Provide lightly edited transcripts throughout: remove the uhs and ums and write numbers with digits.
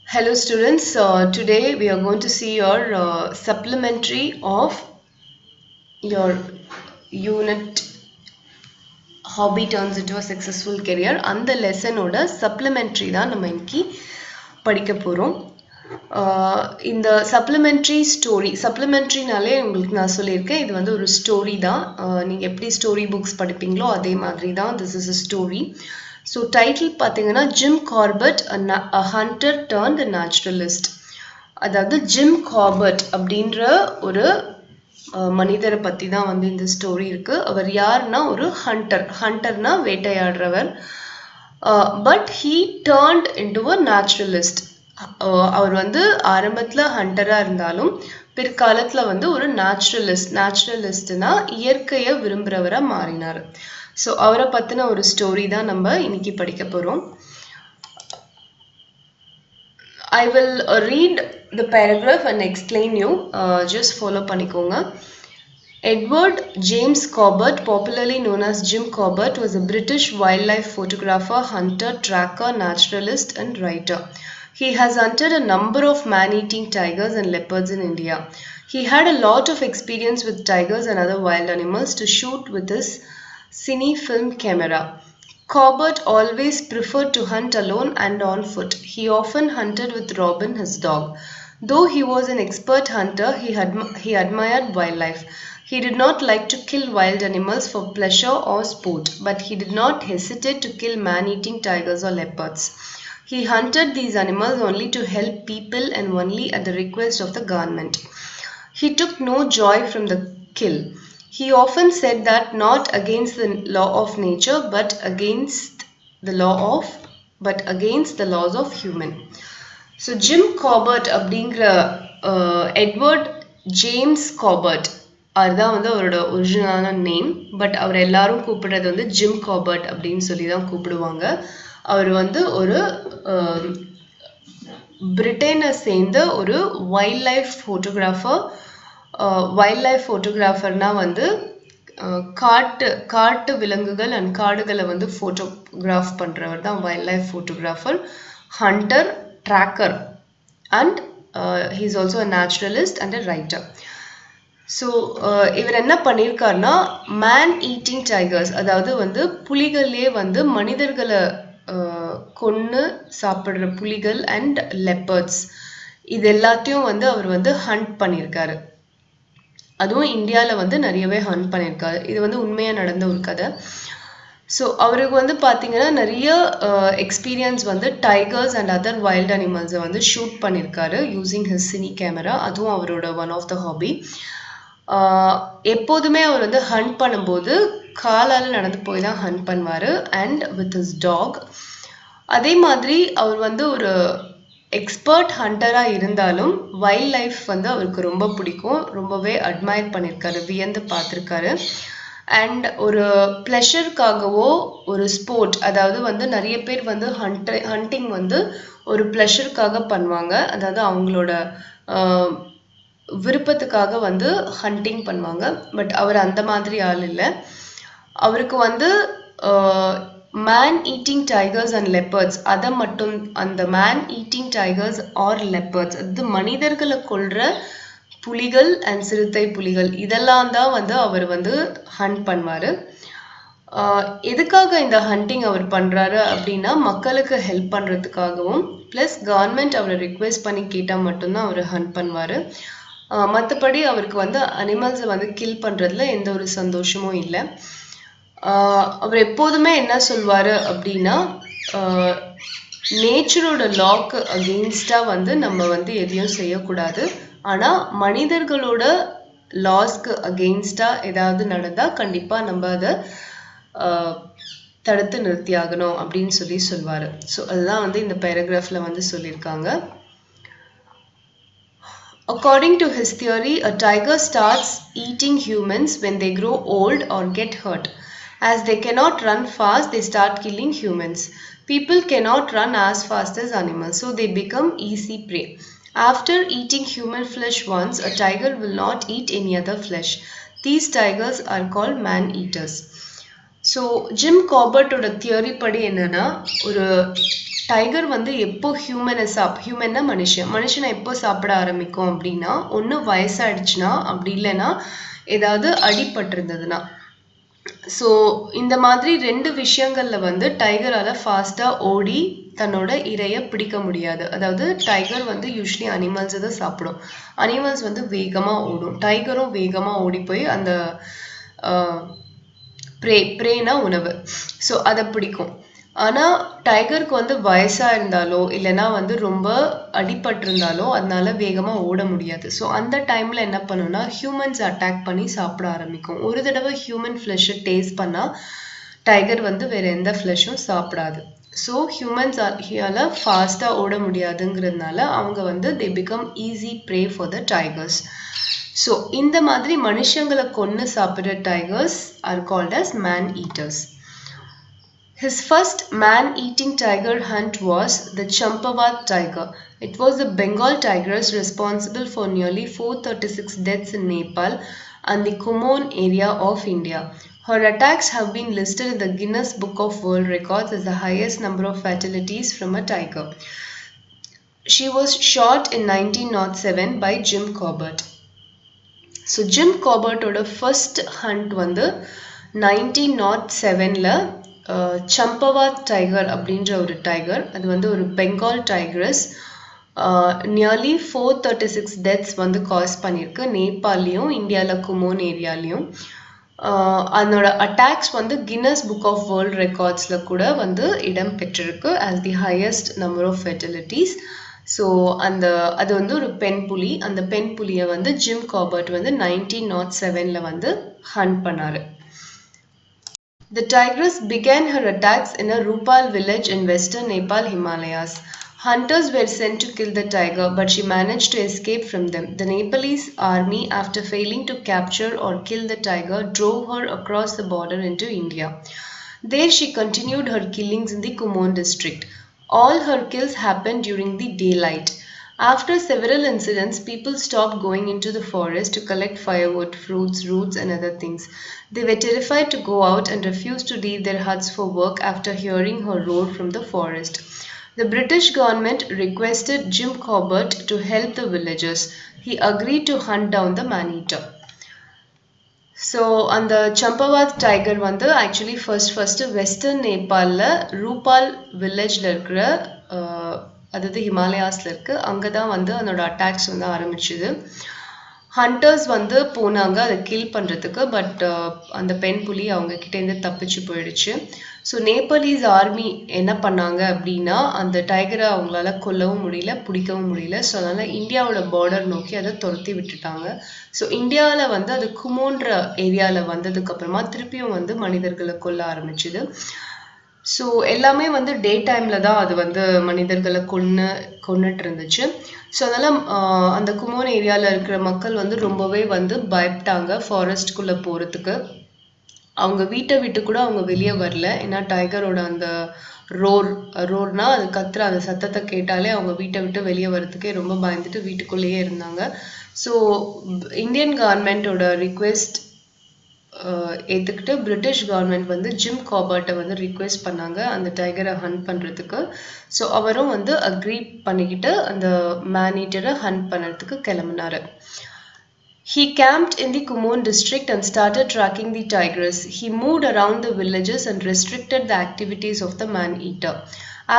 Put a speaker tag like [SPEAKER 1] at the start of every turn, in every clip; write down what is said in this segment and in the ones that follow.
[SPEAKER 1] Hello students, today we are going to see your supplementary of your unit hobby turns into a successful career. அந்த லெசனோட supplementary தான் நம்ம இன்னைக்கு படிக்க போறோம். இந்த supplementary story, supplementaryனாலே உங்களுக்கு நான் சொல்லியிருக்கேன் இது வந்து ஒரு ஸ்டோரி தான். நீங்க எப்படி ஸ்டோரி புக்ஸ் படிப்பீங்களோ அதே மாதிரி தான் this is a story. So title பார்த்தீங்கன்னா Jim Corbett a hunter turned a naturalist. அதாவது ஜிம் கார்பெட் அப்படின்ற ஒரு மனிதரை பற்றி தான் வந்து இந்த ஸ்டோரி இருக்கு. அவர் யாருன்னா ஒரு ஹண்டர்னா வேட்டையாடுறவர். But he turned into a naturalist. அவர் வந்து ஆரம்பத்தில் ஹண்டராக இருந்தாலும் பிற்காலத்தில் வந்து ஒரு நேச்சுரலிஸ்ட்னா இயற்கையை விரும்புகிறவராக மாறினார். ஸோ அவரை பற்றின ஒரு ஸ்டோரி தான் நம்ம இன்னைக்கு படிக்க போகிறோம். I will read the paragraph and explain you. Just follow பண்ணிக்கோங்க. Edward James Corbett, popularly known as Jim Corbett, was a British wildlife photographer, hunter, tracker, naturalist, and writer. He has hunted a number of man-eating tigers and leopards in India. He had a lot of experience with tigers and other wild animals to shoot with his cine film camera. Corbett always preferred to hunt alone and on foot. He often hunted with Robin, his dog. Though he was an expert hunter, he admired wildlife. He did not like to kill wild animals for pleasure or sport, but he did not hesitate to kill man-eating tigers or leopards. He hunted these animals only to help people and only at the request of the government. He took no joy from the kill. He often said that not against the law of nature, but against the laws of human. So Jim Corbett அப்படிங்கிற Edward James carpet அதுதான் வந்து அவரோட ஒரிஜினலான name. But அவர் எல்லாரும் கூப்பிடுறது வந்து Jim Corbett அப்படின்னு சொல்லி தான் கூப்பிடுவாங்க. அவர் வந்து ஒரு பிரிட்டனை சேர்ந்த ஒரு wildlife photographer. Wildlife ஃபோட்டோகிராஃபர்னா வந்து காட்டு விலங்குகள் அண்ட் காடுகளை வந்து ஃபோட்டோகிராஃப் பண்ணுறவர் தான் wildlife photographer, hunter, tracker and he is also a naturalist and a writer. So இவர் என்ன பண்ணியிருக்காருன்னா மேன் ஈட்டிங் டைகர்ஸ், அதாவது வந்து புலிகளே வந்து மனிதர்களை கொன்று சாப்பிட்ற புலிகள் அண்ட் லெப்பர்ட்ஸ் இது எல்லாத்தையும் வந்து அவர் வந்து ஹண்ட் பண்ணியிருக்காரு. அதுவும் இந்தியாவில் வந்து நிறையவே ஹண்ட் பண்ணியிருக்காரு. இது வந்து உண்மையாக நடந்த ஒரு கதை. ஸோ அவருக்கு வந்து பார்த்தீங்கன்னா நிறைய எக்ஸ்பீரியன்ஸ் வந்து டைகர்ஸ் அண்ட் அதர் வைல்ட் அனிமல்ஸை வந்து ஷூட் பண்ணியிருக்காரு யூஸிங் ஹிஸ் சினி கேமரா. அதுவும் அவரோட ஒன் ஆஃப் த ஹாபி. எப்போதுமே அவர் வந்து ஹண்ட் பண்ணும்போது காலால் நடந்து போய் தான் ஹண்ட் பண்ணுவார் அண்ட் வித் ஹிஸ் டாக். அதே மாதிரி அவர் வந்து ஒரு எக்ஸ்பர்ட் ஹண்டராக இருந்தாலும் வைல்ட் லைஃப் வந்து அவருக்கு ரொம்ப பிடிக்கும், ரொம்பவே அட்மையர் பண்ணியிருக்காரு, வியந்து பார்த்துருக்காரு. அண்ட் ஒரு ப்ளஷருக்காகவோ ஒரு ஸ்போர்ட், அதாவது வந்து நிறைய பேர் வந்து ஹண்டிங் வந்து ஒரு ப்ளஷருக்காக பண்ணுவாங்க, அதாவது அவங்களோட விருப்பத்துக்காக வந்து ஹண்டிங் பண்ணுவாங்க. பட் அவர் அந்த மாதிரி ஆள் இல்லை. அவருக்கு வந்து man eating tigers and leopards அதை மட்டும், அந்த man eating tigers or leopards அது மனிதர்களை கொல்ற புலிகள் அண்ட் சிறுத்தை புலிகள் இதெல்லாம் தான் வந்து அவர் வந்து ஹண்ட் பண்ணுவார். எதுக்காக இந்த ஹண்டிங் அவர் பண்ணுறாரு அப்படின்னா மக்களுக்கு ஹெல்ப் பண்ணுறதுக்காகவும் ப்ளஸ் கவர்மெண்ட் அவரை ரிக்வெஸ்ட் பண்ணி கேட்டால் மட்டும்தான் அவர் ஹண்ட் பண்ணுவார். மற்றபடி அவருக்கு வந்து அனிமல்ஸை வந்து கில் பண்ணுறதுல எந்த ஒரு சந்தோஷமும் இல்லை. அவர் எப்போதுமே என்ன சொல்வார் அப்படின்னா நேச்சரோட லாக்கு அகெயின்ஸ்டாக வந்து நம்ம வந்து எதையும் செய்யக்கூடாது, ஆனால் மனிதர்களோட லாஸ்க்கு அகெயின்ஸ்டாக ஏதாவது நடந்தால் கண்டிப்பாக நம்ம அதை தடுத்து நிறுத்தி ஆகணும் அப்படின்னு சொல்வார். ஸோ அதுதான் வந்து இந்த பேராகிராஃபில் வந்து சொல்லியிருக்காங்க. According to his theory, a tiger starts eating humans when they grow old or get hurt. As they cannot run fast, they start killing humans. People cannot run as fast as animals, so they become easy prey. After eating human flesh once, a tiger will not eat any other flesh. These tigers are called man-eaters. So Jim கார்பட்டோட தியரி படி என்னன்னா, ஒரு tiger வந்து எப்போ ஹியூமன்னா மனுஷனை எப்போ சாப்பிட ஆரம்பிக்கும் அப்படின்னா, ஒன்று வயசாயிடுச்சுன்னா, அப்படி இல்லைன்னா ஏதாவது அடிபட்டிருந்ததுன்னா. ஸோ இந்த மாதிரி 2 விஷயங்கள்ல வந்து டைகரால ஃபாஸ்டா ஓடி தன்னோட இரையை பிடிக்க முடியாது. அதாவது டைகர் வந்து யூஸ்வலி அனிமல்ஸை தான் சாப்பிடும். அனிமல்ஸ் வந்து வேகமா ஓடும். டைகரும் வேகமா ஓடி போய் அந்த ப்ரேனா உணவு. ஸோ அதை பிடிக்கும். ஆனால் டைகருக்கு வந்து வயசாக இருந்தாலோ இல்லைன்னா வந்து ரொம்ப அடிபட்டிருந்தாலோ அதனால வேகமாக ஓட முடியாது. ஸோ அந்த டைமில் என்ன பண்ணுன்னா, ஹியூமன்ஸ் அட்டாக் பண்ணி சாப்பிட ஆரம்பிக்கும். ஒரு தடவை ஹியூமன் ஃப்ளெஷ்ஷை டேஸ்ட் பண்ணால் டைகர் வந்து வேறு எந்த ஃப்ளெஷ்ஷும் சாப்பிடாது. ஸோ ஹியூமன்ஸால ஃபாஸ்ட்டாக ஓட முடியாதுங்கிறதுனால அவங்க வந்து they become easy pray for the tigers. So இந்த மாதிரி மனுஷங்களை கொன்று சாப்பிட்ற tigers are called as man eaters. His first man-eating tiger hunt was the Champawat tiger. It was the Bengal tigress responsible for nearly 436 deaths in Nepal and the Kumaon area of India. Her attacks have been listed in the Guinness Book of World Records as the highest number of fatalities from a tiger. She was shot in 1907 by Jim Corbett. So Jim கார்பட்டோட first hunt வந்து 1907ல் சம்பவாத் tiger அப்படின்ற ஒரு tiger, அது வந்து ஒரு Bengal tigris, nearly 436 deaths வந்து cos பண்ணியிருக்கு நேபாள்லேயும் இந்தியாவில் குமோன் ஏரியாலையும். அதனோட அட்டாக்ஸ் வந்து கின்னஸ் புக் ஆஃப் வேர்ல்ட் ரெக்கார்ட்ஸில் கூட வந்து இடம் பெற்றிருக்கு as the highest number of fatalities. So அது வந்து ஒரு பெண் புலி. அந்த பெண் புலியை வந்து ஜிம் கார்பட் வந்து 1907ல் வந்து ஹண்ட் பண்ணாரு. The tigress began her attacks in a Rupal village in western Nepal Himalayas. Hunters were sent to kill the tiger, but she managed to escape from them. The Nepalese army, after failing to capture or kill the tiger, drove her across the border into India. There she continued her killings in the Kumaon district. All her kills happened during the daylight. After several incidents, people stopped going into the forest to collect firewood, fruits, roots, and other things. They were terrified to go out and refused to leave their huts for work after hearing her roar from the forest. The British government requested Jim Corbett to help the villagers. He agreed to hunt down the man-eater. So அந்த சம்பவாத் tiger வந்து actually first western நேபாளில் ரூபால் வில்லேஜில் இருக்கிற, அதாவது ஹிமாலயாஸில் இருக்குது, அங்கே தான் வந்து அதனோட அட்டாக்ஸ் வந்து ஆரம்பிச்சுது. ஹண்டர்ஸ் வந்து போனாங்க அதை கில் பண்ணுறதுக்கு, பட் அந்த பெண் புலி அவங்க கிட்டேருந்து தப்பிச்சு போயிடுச்சு. ஸோ நேபாளீஸ் ஆர்மி என்ன பண்ணாங்க அப்படின்னா, அந்த டைகரை அவங்களால கொல்லவும் முடியல, பிடிக்கவும் முடியல. ஸோ அதனால் இந்தியாவோட பார்டர் நோக்கி அதை துரத்தி விட்டுட்டாங்க. ஸோ இந்தியாவில் வந்து அது குமோன்ற ஏரியாவில் வந்ததுக்கப்புறமா திருப்பியும் வந்து மனிதர்களை கொல்ல ஆரம்பிச்சுது. ஸோ எல்லாமே வந்து டே டைமில் தான் அது வந்து மனிதர்களை கொன்னுட்டு இருந்துச்சு. ஸோ அதனால் அந்த குமோன் ஏரியாவில் இருக்கிற மக்கள் வந்து ரொம்பவே வந்து பயப்பட்டாங்க ஃபாரஸ்ட்குள்ளே போகிறதுக்கு. அவங்க வீட்டை விட்டு கூட அவங்க வெளியே வரல. ஏன்னா டைகரோட அந்த ரோர்னா அது கத்துற அந்த சத்தத்தை கேட்டாலே அவங்க வீட்டை விட்டு வெளியே வர்றதுக்கே ரொம்ப பயந்துட்டு வீட்டுக்குள்ளேயே இருந்தாங்க. ஸோ இந்தியன் கவர்மெண்ட்டோட ரிக்வெஸ்ட் ஏற்றுக்கிட்டு பிரிட்டிஷ் கவர்மெண்ட் வந்து ஜிம் கார்பட்டை வந்து ரிக்வெஸ்ட் பண்ணாங்க அந்த டைகரை ஹண்ட் பண்ணுறதுக்கு. ஸோ அவரும் வந்து அக்ரி பண்ணிக்கிட்டு அந்த மேன்-ஈட்டரை ஹண்ட் பண்ணுறதுக்கு கிளம்பினாரு. He camped in the Kumaon district and started tracking the tigress. He moved around the villages and restricted the activities of the man-eater.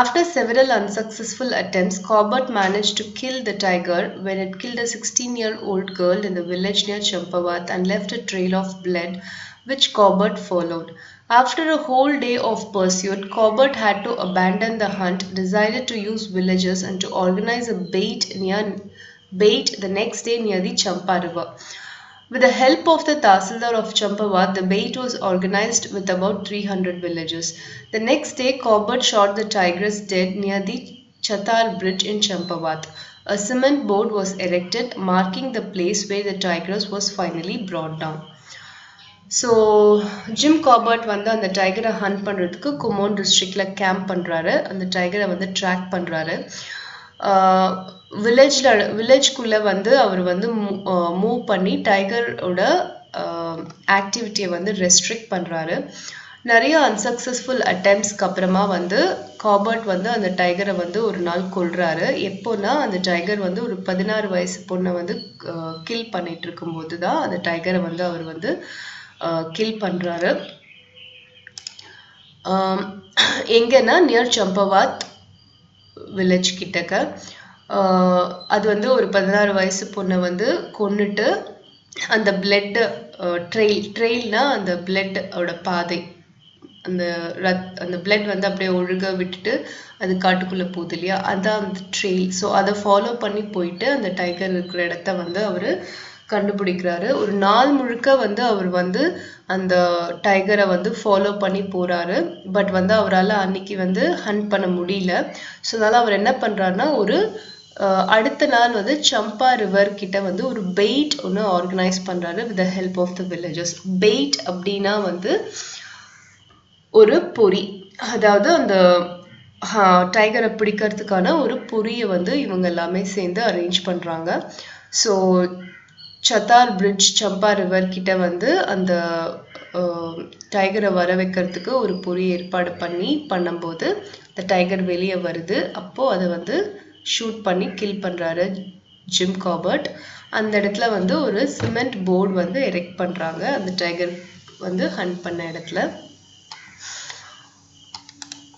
[SPEAKER 1] After several unsuccessful attempts, Corbett managed to kill the tiger when it killed a 16-year-old girl in the village near Champawat and left a trail of blood, which Corbett followed. After a whole day of pursuit, Corbett had to abandon the hunt, decided to use villagers and to organize a bait the next day near the Champa river. With the help of the Tahsildar of Champawat, the bait was organized with about 300 villagers. The next day, Corbett shot the tigress dead near the Chatar bridge in Champawat. A cement board was erected, marking the place where the tigress was finally brought down. So gym Corbett வந்து அந்த டைகரை hunt பண்ணுறதுக்கு குமோன் டிஸ்ட்ரிக்டில் camp பண்ணுறாரு. அந்த டைகரை வந்து track பண்ணுறாரு. வில்லேஜ்குள்ளே வந்து அவர் வந்து மூவ் பண்ணி டைகரோட ஆக்டிவிட்டியை வந்து ரெஸ்ட்ரிக்ட் பண்ணுறாரு. நிறைய அன்சக்சஸ்ஃபுல் அட்டெம்ப்ட்ஸ்க்கு அப்புறமா வந்து காபர்ட் வந்து அந்த டைகரை வந்து ஒரு நாள் கொல்றாரு. எப்போனா அந்த டைகர் வந்து ஒரு 16 வயசு பொண்ணை வந்து கில் பண்ணிட்டு இருக்கும்போது தான் அந்த டைகரை வந்து அவர் வந்து கில் பண்றாரு. எங்கன்னா நியர் சம்பவாத் வில்லேஜ் கிட்டக்க. அது வந்து ஒரு 16 வயசு பொண்ணை வந்து கொன்னுட்டு அந்த பிளட் ட்ரெயில்னா அந்த பிளட்டோட பாதை, அந்த பிளட் வந்து அப்படியே ஒழுக விட்டுட்டு அது காட்டுக்குள்ளே போகுது இல்லையா, அதான் அந்த ட்ரெயில். ஸோ அதை ஃபாலோ பண்ணி போயிட்டு அந்த டைகர் இருக்கிற இடத்த வந்து அவர் கண்டுபிடிக்கிறாரு. ஒரு நாள் முழுக்க வந்து அவர் வந்து அந்த டைகரை வந்து ஃபாலோ பண்ணி போறாரு. பட் வந்து அவரால் அன்னைக்கு வந்து ஹண்ட் பண்ண முடியல. ஸோ அதனால அவர் என்ன பண்றாருன்னா, ஒரு அடுத்த நாள் வந்து சம்பா ரிவர் கிட்ட வந்து ஒரு பெயிட் ஒன்று ஆர்கனைஸ் பண்றாரு with the help of the villages. Bait அப்படின்னா வந்து ஒரு பொறி, அதாவது அந்த டைகரை பிடிக்கிறதுக்கான ஒரு பொறியை வந்து இவங்க எல்லாமே சேர்ந்து அரேஞ்ச் பண்றாங்க. ஸோ சத்தார் பிரிட்ஜ் சம்பா ரிவர் கிட்ட வந்து அந்த டைகரை வர வைக்கிறதுக்கு ஒரு பொறி ஏற்பாடு பண்ணும்போது அந்த டைகர் வெளியே வருது. அப்போ அதை வந்து ஷூட் பண்ணி கில் பண்றாரு ஜிம் காபர்ட். அந்த இடத்துல வந்து ஒரு சிமெண்ட் போர்டு வந்து எரெக்ட் பண்றாங்க அந்த டைகர் வந்து ஹண்ட் பண்ண இடத்துல.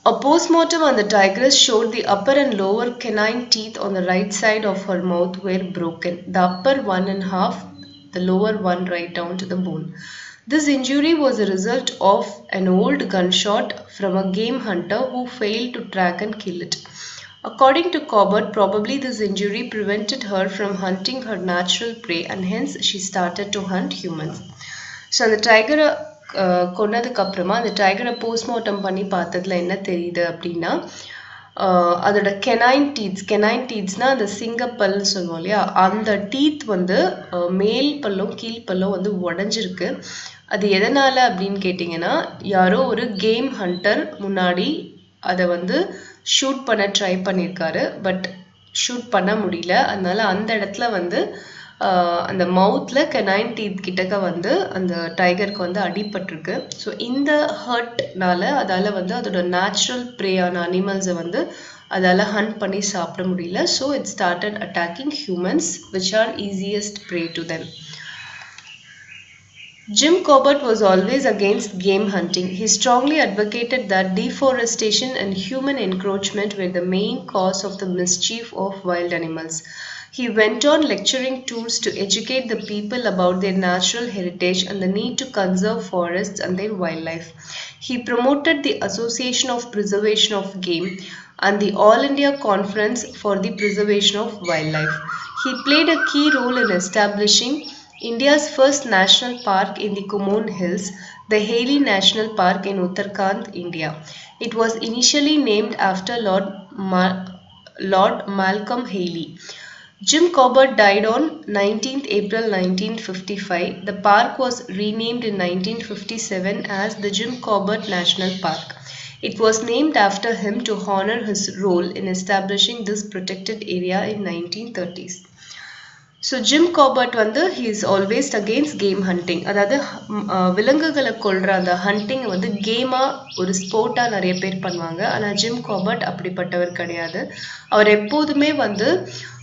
[SPEAKER 1] A postmortem on the tigress showed the upper and lower canine teeth on the right side of her mouth were broken, the upper one in half, the lower one right down to the bone. This injury was a result of an old gunshot from a game hunter who failed to track and kill it. According to Cobbett, probably this injury prevented her from hunting her natural prey and hence she started to hunt humans. So the tiger கொன்னதுக்கு அப்புறமா அந்த டைகரை postmortem பண்ணி பார்த்ததுல என்ன தெரியுது அப்படின்னா, அதோட canine டீத்ஸ்னா அந்த சிங்கப்பல்னு சொல்லுவோம் இல்லையா, அந்த டீத் வந்து மேல் பல்லும் கீழ்பல்லும் வந்து உடஞ்சிருக்கு. அது எதனால அப்படின்னு கேட்டிங்கன்னா, யாரோ ஒரு கேம் ஹண்டர் முன்னாடி அதை வந்து ஷூட் பண்ண ட்ரை பண்ணியிருக்காரு. பட் ஷூட் பண்ண முடியல. அதனால அந்த இடத்துல வந்து அந்த மவுத்ல கெனைன் டீத் கிட்டக்க வந்து அந்த டைகருக்கு வந்து அடிபட்டிருக்கு. ஸோ இந்த ஹர்ட்னால அதால வந்து அதோட நேச்சுரல் ப்ரேயான அனிமல்ஸை வந்து அதால ஹண்ட் பண்ணி சாப்பிட முடியல. So it started attacking humans which are easiest pray to them. Jim Cobbett was always against game hunting. He strongly advocated that deforestation and human encroachment were the main cause of the mischief of wild animals. He went on lecturing tours to educate the people about their natural heritage and the need to conserve forests and their wildlife. He promoted the Association of Preservation of Game and the All India Conference for the Preservation of Wildlife. He played a key role in establishing India's first national park in the Kumaon Hills, the Haley National Park in Uttarakhand, India. It was initially named after Lord Malcolm Haley. Jim Cobbett died on 19th April 1955. The park was renamed in 1957 as the Jim Cobbett National Park. It was named after him to honor his role in establishing this protected area in 1930s. So Jim Corbett வந்து he is always against game hunting. அதாவது விலங்குகளை கொள்கிற அந்த hunting வந்து கேமாக ஒரு ஸ்போர்ட்டாக நிறைய பேர் பண்ணுவாங்க. ஆனால் ஜிம் காபர்ட் அப்படிப்பட்டவர் கிடையாது. அவர் எப்போதுமே வந்து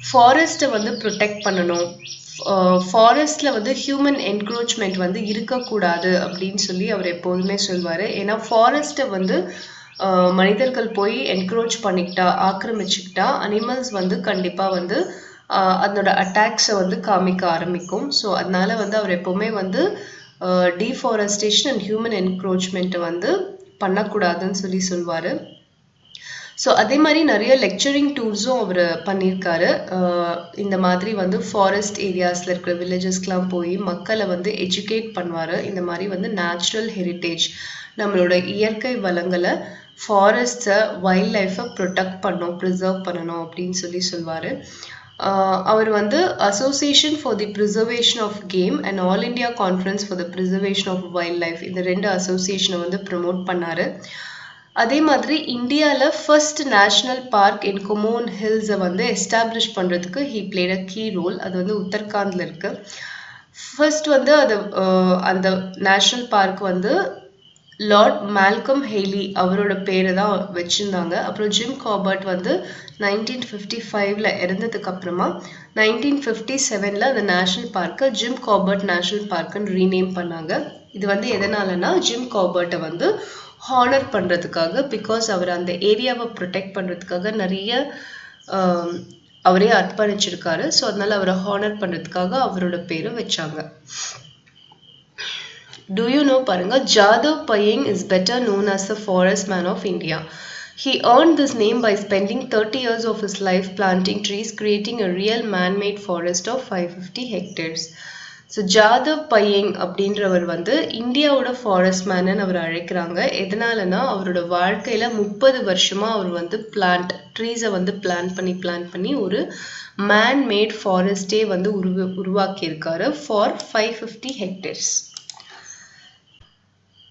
[SPEAKER 1] ஃபாரஸ்ட்டை வந்து ப்ரொடெக்ட் பண்ணணும், ஃபாரஸ்ட்டில் வந்து ஹியூமன் என்க்ரோச்மெண்ட் வந்து இருக்கக்கூடாது அப்படின்னு சொல்லி அவர் எப்போதுமே சொல்வார். ஏன்னா ஃபாரஸ்ட்டை வந்து மனிதர்கள் போய் என்க்ரோச் பண்ணிக்கிட்டா, ஆக்கிரமிச்சுக்கிட்டா அனிமல்ஸ் வந்து கண்டிப்பாக வந்து அதனோட அட்டாக்ஸை வந்து காமிக்க ஆரம்பிக்கும். ஸோ அதனால வந்து அவர் எப்போவுமே வந்து டீஃபாரஸ்டேஷன் அண்ட் ஹியூமன் என்க்ரோச்மெண்ட்டை வந்து பண்ணக்கூடாதுன்னு சொல்லி சொல்வார். ஸோ அதே மாதிரி நிறைய லெக்சரிங் டூர்ஸும் அவர் பண்ணியிருக்காரு. இந்த மாதிரி வந்து ஃபாரஸ்ட் ஏரியாஸில் இருக்கிற வில்லேஜஸ்க்கெலாம் போய் மக்களை வந்து எஜுகேட் பண்ணுவார். இந்த மாதிரி வந்து நேச்சுரல் ஹெரிட்டேஜ், நம்மளோட இயற்கை வளங்களை, ஃபாரஸ்ட்டை, வைல்ட் லைஃப்பை ப்ரொடெக்ட் பண்ணணும், ப்ரிசர்வ் பண்ணணும் அப்படின்னு சொல்லி சொல்வார். அவர் வந்து association for the preservation of game and all India conference for the preservation of wild life, இந்த 2 அசோசியேஷனை வந்து ப்ரமோட் பண்ணார். அதே மாதிரி இந்தியாவில் first national park in Kumaon ஹில்ஸை வந்து எஸ்டாப்ளிஷ் பண்ணுறதுக்கு he played a key role. அது வந்து உத்தரகாண்டில் இருக்குது. ஃபர்ஸ்ட் வந்து அது அந்த நேஷ்னல் பார்க் வந்து லார்ட் மால்கம் ஹெய்லி அவரோட பேரை தான் வச்சுருந்தாங்க. அப்புறம் ஜிம் கார்பெட் வந்து 1955 இறந்ததுக்கு அப்புறமா 1957 அந்த நேஷனல் பார்க்கை ஜிம் கார்பெட் நேஷனல் பார்க்குன்னு ரீநேம் பண்ணாங்க. இது வந்து எதனாலனா ஜிம் கார்பெட்டை வந்து ஹானர் பண்ணுறதுக்காக, பிகாஸ் அவர் அந்த ஏரியாவை ப்ரொடெக்ட் பண்ணுறதுக்காக நிறைய அவரே அர்ப்பணிச்சிருக்காரு. ஸோ அதனால அவரை ஹானர் பண்ணுறதுக்காக அவரோட பேரை வச்சாங்க. Do you know பாருங்க, Jadav Payeng is better known as the forest man of India. He earned this name by spending 30 years of his life planting trees, creating a real man-made forest of 550 hectares. So Jadhav Payeng அப்படின்றவர் வந்து இந்தியாவோட forest menu அவர் அழைக்கிறாங்க. எதனாலனா அவரோட வாழ்க்கையில 30 வருஷமா அவர் வந்து ட்ரீஸை வந்து பிளான் பண்ணி ஒரு மேன் மேட் ஃபாரஸ்டே வந்து உருவாக்கியிருக்காரு ஃபார் 550 ஹெக்டேர்ஸ்.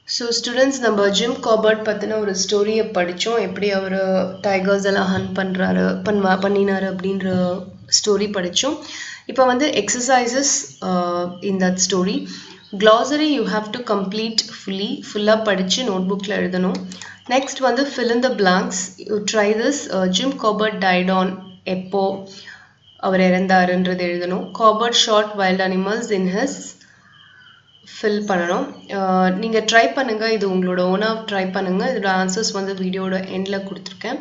[SPEAKER 1] ஸோ ஸ்டூடெண்ட்ஸ், நம்ம ஜிம் கார்பெட் பற்றின ஒரு ஸ்டோரியை படித்தோம். எப்படி அவர் டைகர்ஸ் எல்லாம் ஹண்ட் பண்ணினாரு அப்படின்ற ஸ்டோரி படித்தோம். இப்போ வந்து exercises in that story. glossary you have to complete ஃபுல்லாக படித்து நோட் புக்கில் எழுதணும். நெக்ஸ்ட் வந்து fill in the blanks. you try this. Jim Corbett died on எப்போ அவர் இறந்தாருன்றது எழுதணும். Corbett shot wild animals in his fill பண்ணணும். நீங்கள் ட்ரை பண்ணுங்கள், இது உங்களோட ஓனாக ட்ரை பண்ணுங்கள். இதோட ஆன்சர்ஸ் வந்து வீடியோட எண்டில் கொடுத்துருக்கேன்.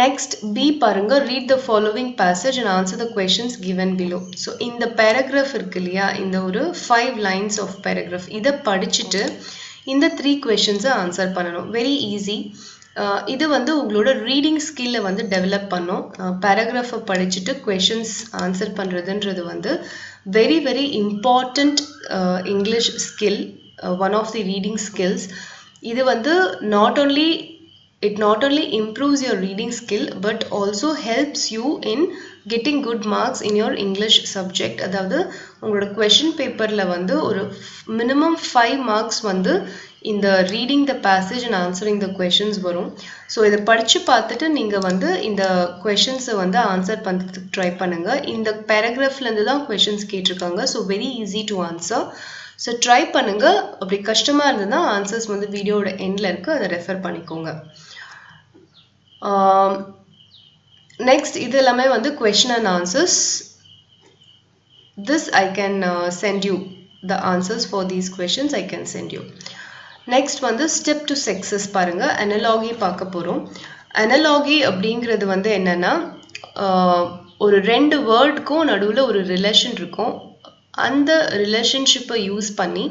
[SPEAKER 1] நெக்ஸ்ட் பி பாருங்கள், read the following passage and answer the questions given below. So இந்த பேராகிராஃப் இருக்கு இல்லையா, இந்த ஒரு 5 lines ஆஃப் பேராகிராஃப், இதை படிச்சுட்டு இந்த 3 questions ஆன்சர் பண்ணணும். Very easy. இது வந்து உங்களோட ரீடிங் ஸ்கில்லை வந்து டெவலப் பண்ணும். பேராகிராஃபை படிச்சுட்டு கொஷின்ஸ் ஆன்சர் பண்ணுறதுன்றது வந்து very very important English skill, one of the reading skills. இது வந்து it not only improves your reading skill but also helps you in getting good marks in your English subject. அதாவது உங்களோட question paperல வந்து ஒரு minimum 5 marks வந்து இந்த reading the passage and answering the questions வரும். So இதை படித்து பார்த்துட்டு நீங்கள் வந்து இந்த கொஷின்ஸை வந்து ஆன்சர் பண்ணுறதுக்கு ட்ரை பண்ணுங்கள். இந்த பேராகிராஃப்லேருந்து தான் கொஷின்ஸ் கேட்டிருக்காங்க. So very easy to answer. So try பண்ணுங்கள். அப்படி கஷ்டமாக இருந்ததுன்னா ஆன்சர்ஸ் வந்து வீடியோட எண்டில் இருக்குது, அதை ரெஃபர் பண்ணிக்கோங்க. நெக்ஸ்ட் இது எல்லாமே வந்து question and answers. This I can send you the answers for these questions I can send you. Next வந்து ஸ்டெப் டு சக்ஸஸ் பாருங்கள், அனலாகி பார்க்க போகிறோம். அனலாகி அப்படிங்கிறது வந்து என்னென்னா, ஒரு 2 வேர்டுக்கும் நடுவில் ஒரு ரிலேஷன் இருக்கும். அந்த ரிலேஷன்ஷிப்பை யூஸ் பண்ணி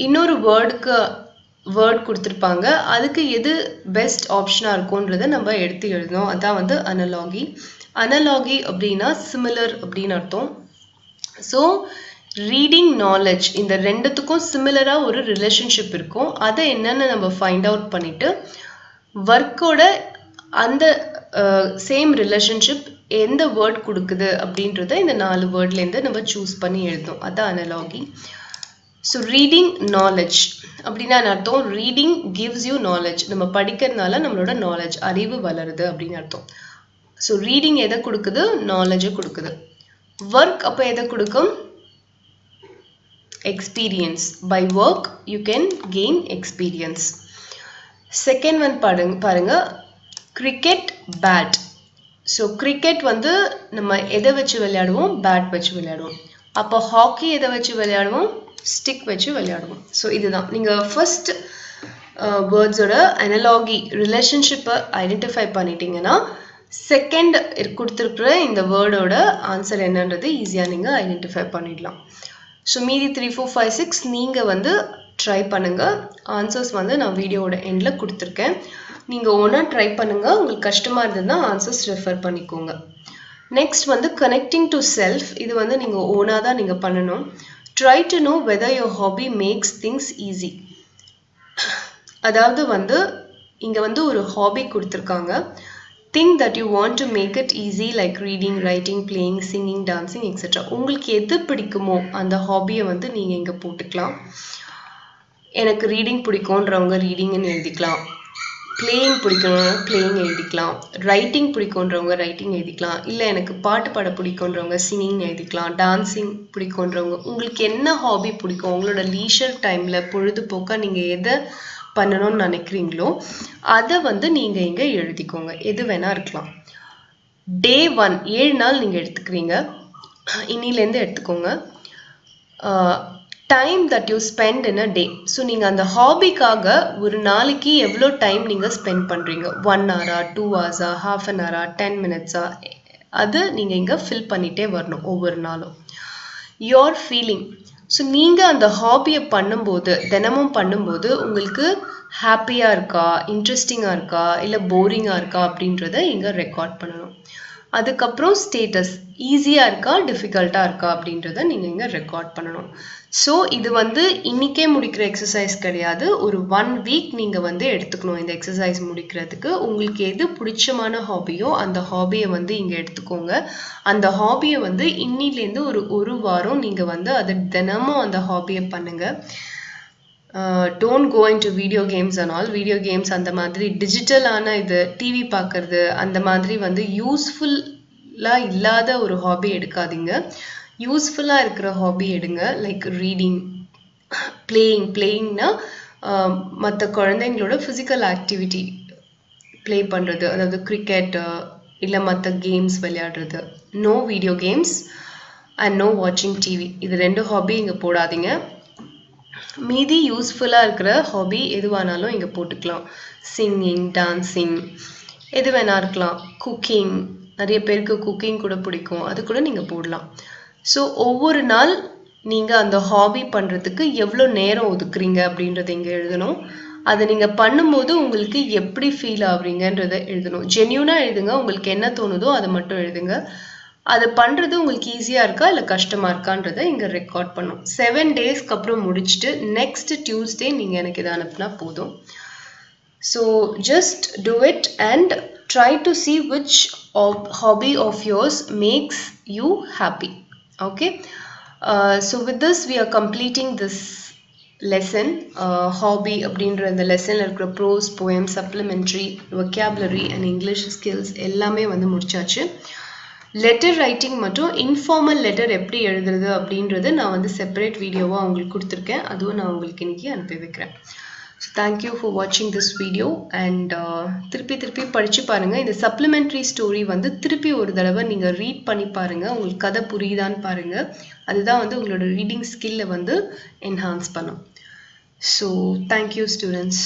[SPEAKER 1] இன்னொரு வேர்ட் கொடுத்துருப்பாங்க, அதுக்கு எது பெஸ்ட் ஆப்ஷனாக இருக்கும்ன்றதை நம்ம எடுத்து எழுதணும். அதான் வந்து அனலாகி. அனலாகி அப்படின்னா சிமிலர் அப்படின்னு அர்த்தம். ஸோ ரீடிங் நாலேஜ் இந்த ரெண்டுத்துக்கும் சிமிலராக ஒரு ரிலேஷன்ஷிப் இருக்கும். அதை என்னென்னு நம்ம ஃபைண்ட் அவுட் பண்ணிவிட்டு ஒர்க்கோட அந்த சேம் ரிலேஷன்ஷிப் எந்த வேர்ட் கொடுக்குது அப்படின்றத இந்த 4 வேர்ட்லேருந்து நம்ம சூஸ் பண்ணி எழுதணும். அதான் அனலாகி. ஸோ ரீடிங் நாலேஜ் அப்படின்னா அர்த்தம், ரீடிங் கிவ்ஸ் யூ நாலேஜ். நம்ம படிக்கிறதுனால நம்மளோட நாலேஜ் அறிவு வளருது அப்படின்னு அர்த்தம். ஸோ ரீடிங் எதை கொடுக்குது? நாலேஜை கொடுக்குது. ஒர்க் அப்போ எதை கொடுக்கும்? experience. By work you can gain experience. Second one பாருங்க, cricket bat. ஸோ கிரிக்கெட் வந்து நம்ம எதை வச்சு விளையாடுவோம்? பேட் வச்சு விளையாடுவோம். அப்போ ஹாக்கி எதை வச்சு விளையாடுவோம்? ஸ்டிக் வச்சு விளையாடுவோம். ஸோ இதுதான் நீங்கள் ஃபர்ஸ்ட் வேர்ட்ஸோட அனலாகி ரிலேஷன்ஷிப்பை ஐடென்டிஃபை பண்ணிட்டீங்கன்னா செகண்ட் கொடுத்துருக்குற இந்த வேர்டோட ஆன்சர் என்னன்றது ஈஸியாக நீங்கள் ஐடென்டிஃபை பண்ணிடலாம். ஸோ மீதி 3, 4, 5, 6 நீங்கள் வந்து ட்ரை பண்ணுங்கள். ஆன்சர்ஸ் வந்து நான் வீடியோட எண்டில் கொடுத்துருக்கேன். நீங்கள் ஓனாக ட்ரை பண்ணுங்கள். உங்களுக்கு கஷ்டமாக இருந்ததுன்னா ஆன்சர்ஸ் ரெஃபர் பண்ணிக்கோங்க. நெக்ஸ்ட் வந்து கனெக்டிங் டு செல்ஃப். இது வந்து நீங்கள் ஓனாக தான் நீங்கள் பண்ணணும். Try to know whether your hobby maths things easy. அதாவது வந்து இங்கே வந்து ஒரு ஹாபி கொடுத்துருக்காங்க. Think that you want to make it easy like reading, writing, playing, singing, dancing, etc. உங்களுக்கு எது பிடிக்குமோ அந்த ஹாபியை வந்து நீங்கள் இங்கே போட்டுக்கலாம். எனக்கு ரீடிங் பிடிக்கும்ன்றவங்க ரீடிங்னு எழுதிக்கலாம். பிளேயிங் பிடிக்கணும்னா பிளேயிங் எழுதிக்கலாம், ரைட்டிங் பிடிக்குன்றவங்க ரைட்டிங் எழுதிக்கலாம், இல்லை எனக்கு பாட்டு பாட பிடிக்குன்றவங்க சிங்கிங் எழுதிக்கலாம், டான்ஸிங் பிடிக்குன்றவங்க உங்களுக்கு என்ன ஹாபி பிடிக்கும், உங்களோட லீஷர் டைமில் பொழுதுபோக்காக நீங்கள் எதை பண்ணணும்னு நினைக்கிறீங்களோ அதை வந்து நீங்கள் இங்கே எழுதிக்கோங்க. எது வேணா இருக்கலாம். டே 1 7 நாள் நீங்கள் எடுத்துக்கிறீங்க, இன்னிலேருந்து எடுத்துக்கோங்க. Time that you spend in a day. So நீங்கள் அந்த ஹாபிக்காக ஒரு நாளைக்கு எவ்வளோ டைம் நீங்கள் ஸ்பெண்ட் பண்ணுறீங்க, 1 hour, 2 hours, half an hour, 10 minutes, அது நீங்கள் இங்கே ஃபில் பண்ணிகிட்டே வரணும் ஒவ்வொரு நாளும். Your feeling. ஸோ நீங்கள் அந்த ஹாபியை பண்ணும்போது, தினமும் பண்ணும்போது உங்களுக்கு ஹாப்பியாக இருக்கா, இன்ட்ரெஸ்டிங்காக இருக்கா, இல்லை போரிங்காக இருக்கா அப்படின்றத இங்கே ரெக்கார்ட் பண்ணணும். அதுக்கப்புறம் ஸ்டேட்டஸ், ஈஸியாக இருக்கா டிஃபிகல்ட்டாக இருக்கா அப்படின்றத நீங்கள் இங்கே ரெக்கார்ட் பண்ணணும். ஸோ இது வந்து இன்றைக்கே முடிக்கிற எக்ஸசைஸ் கிடையாது, ஒரு 1 week நீங்கள் வந்து எடுத்துக்கணும் இந்த எக்ஸசைஸ் முடிக்கிறதுக்கு. உங்களுக்கு எது பிடிச்சமான ஹாபியோ அந்த ஹாபியை வந்து இங்கே எடுத்துக்கோங்க. அந்த ஹாபியை வந்து இன்னிலேருந்து ஒரு வாரம் நீங்கள் வந்து அதை தினமும் அந்த ஹாபியை பண்ணுங்கள். Don't go into video games and all. Video games அந்த மாதிரி டிஜிட்டலான இது டிவி பார்க்குறது அந்த மாதிரி வந்து யூஸ்ஃபுல்லாக இல்லாத ஒரு ஹாபி எடுக்காதீங்க. யூஸ்ஃபுல்லாக இருக்கிற ஹாபி எடுங்க. லைக் ரீடிங், பிளேயிங்னா மற்ற குழந்தைங்களோட ஃபிசிக்கல் ஆக்டிவிட்டி ப்ளே பண்ணுறது, அதாவது கிரிக்கெட் இல்லை மற்ற கேம்ஸ் விளையாடுறது. No video games and no வாட்சிங் டிவி. இது 2 ஹாபி இங்கே போடாதீங்க. மீதி யூஸ்ஃபுல்லாக இருக்கிற ஹாபி எதுவானாலும் இங்கே போட்டுக்கலாம். சிங்கிங், டான்ஸிங், எது வேணா இருக்கலாம். குக்கிங், நிறைய பேருக்கு குக்கிங் கூட பிடிக்கும், அது கூட நீங்கள் போடலாம். ஸோ ஒவ்வொரு நாள் நீங்கள் அந்த ஹாபி பண்ணுறதுக்கு எவ்வளோ நேரம் ஒதுக்குறீங்க அப்படின்றத இங்கே எழுதணும். அதை நீங்கள் பண்ணும்போது உங்களுக்கு எப்படி ஃபீல் ஆகுறீங்கன்றதை எழுதணும். ஜென்யூனாக எழுதுங்க, உங்களுக்கு என்ன தோணுதோ அதை மட்டும் எழுதுங்க. அதை பண்ணுறது உங்களுக்கு ஈஸியாக இருக்கா இல்லை கஷ்டமாக இருக்கான்றதை இங்கே ரெக்கார்ட் பண்ணும். 7 daysக்கு அப்புறம் முடிச்சுட்டு நெக்ஸ்ட் டியூஸ்டே நீங்கள் எனக்கு இதை அனுப்புனா போதும். So just do it and try to see which hobby of yours makes you happy. Okay, so with this we are completing this lesson. Hobby அப்படின்ற இந்த லெசனில் இருக்கிற prose, poem, supplementary, vocabulary and English skills எல்லாமே வந்து முடிச்சாச்சு. Letter writing மற்றும் informal letter எப்படி எழுதுறது அப்படின்றது நான் வந்து செப்பரேட் வீடியோவாக உங்களுக்கு கொடுத்துருக்கேன், அதுவும் நான் உங்களுக்கு இன்றைக்கி அனுப்பி வைக்கிறேன். ஸோ தேங்க்யூ ஃபார் வாட்சிங் திஸ் வீடியோ அண்ட் திருப்பி படித்து பாருங்கள். இந்த சப்ளிமெண்ட்ரி ஸ்டோரி வந்து திருப்பி ஒரு தடவை நீங்கள் ரீட் பண்ணி பாருங்கள், உங்களுக்கு கதை புரியுதான்னு பாருங்கள். அதுதான் வந்து உங்களோட ரீடிங் ஸ்கில்லை வந்து என்ஹான்ஸ் பண்ணும். So thank you students.